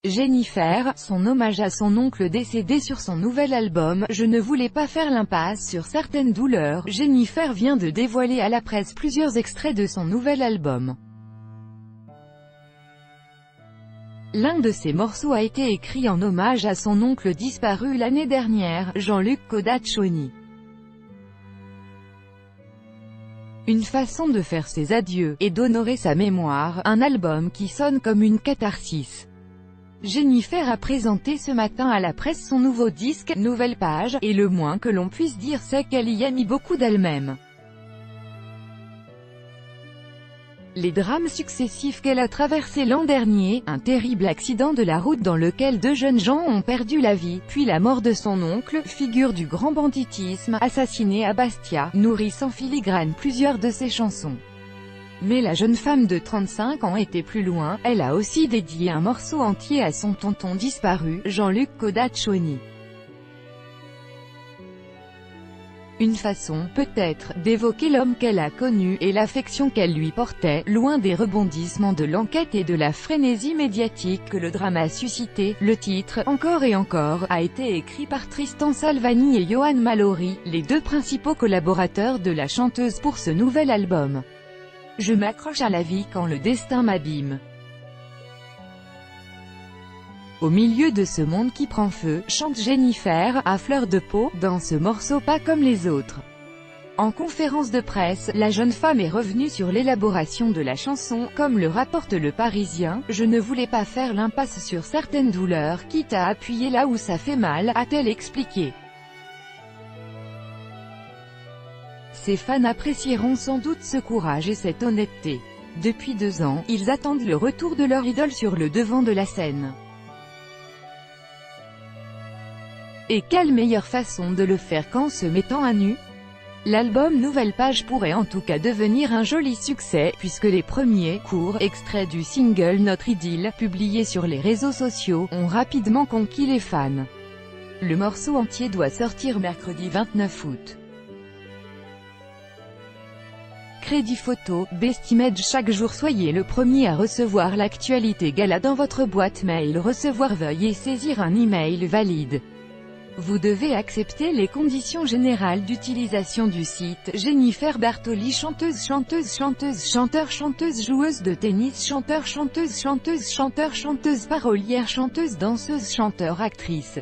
Jennifer, son hommage à son oncle décédé sur son nouvel album « Je ne voulais pas faire l'impasse sur certaines douleurs ». Jennifer vient de dévoiler à la presse plusieurs extraits de son nouvel album. L'un de ces morceaux a été écrit en hommage à son oncle disparu l'année dernière, Jean-Luc Kodachoni. Une façon de faire ses adieux, et d'honorer sa mémoire, un album qui sonne comme une catharsis. Jennifer a présenté ce matin à la presse son nouveau disque, Nouvelle Page, et le moins que l'on puisse dire c'est qu'elle y a mis beaucoup d'elle-même. Les drames successifs qu'elle a traversés l'an dernier, un terrible accident de la route dans lequel 2 jeunes gens ont perdu la vie, puis la mort de son oncle, figure du grand banditisme, assassiné à Bastia, nourrissent en filigrane plusieurs de ses chansons. Mais la jeune femme de 35 ans était plus loin, elle a aussi dédié un morceau entier à son tonton disparu, Jean-Luc Kodachoni. Une façon, peut-être, d'évoquer l'homme qu'elle a connu, et l'affection qu'elle lui portait, loin des rebondissements de l'enquête et de la frénésie médiatique que le drame a suscité. Le titre, Encore et encore, a été écrit par Tristan Salvani et Johan Mallory, les 2 principaux collaborateurs de la chanteuse pour ce nouvel album. Je m'accroche à la vie quand le destin m'abîme. Au milieu de ce monde qui prend feu, chante Jennifer, à fleur de peau, dans ce morceau pas comme les autres. En conférence de presse, la jeune femme est revenue sur l'élaboration de la chanson, comme le rapporte Le Parisien. Je ne voulais pas faire l'impasse sur certaines douleurs, quitte à appuyer là où ça fait mal, a-t-elle expliqué. Ses fans apprécieront sans doute ce courage et cette honnêteté. Depuis 2 ans, ils attendent le retour de leur idole sur le devant de la scène. Et quelle meilleure façon de le faire qu'en se mettant à nu? L'album Nouvelle Page pourrait en tout cas devenir un joli succès, puisque les premiers, courts, extraits du single Notre Idylle, publiés sur les réseaux sociaux, ont rapidement conquis les fans. Le morceau entier doit sortir mercredi 29 août. Crédit photo, Bestimage. Chaque jour soyez le premier à recevoir l'actualité gala dans votre boîte mail. Recevoir, veuillez saisir un email valide. Vous devez accepter les conditions générales d'utilisation du site. Jennifer Bartoli, chanteuse, chanteur, joueuse de tennis, chanteur, chanteuse, parolière, chanteuse, danseuse, chanteur, actrice.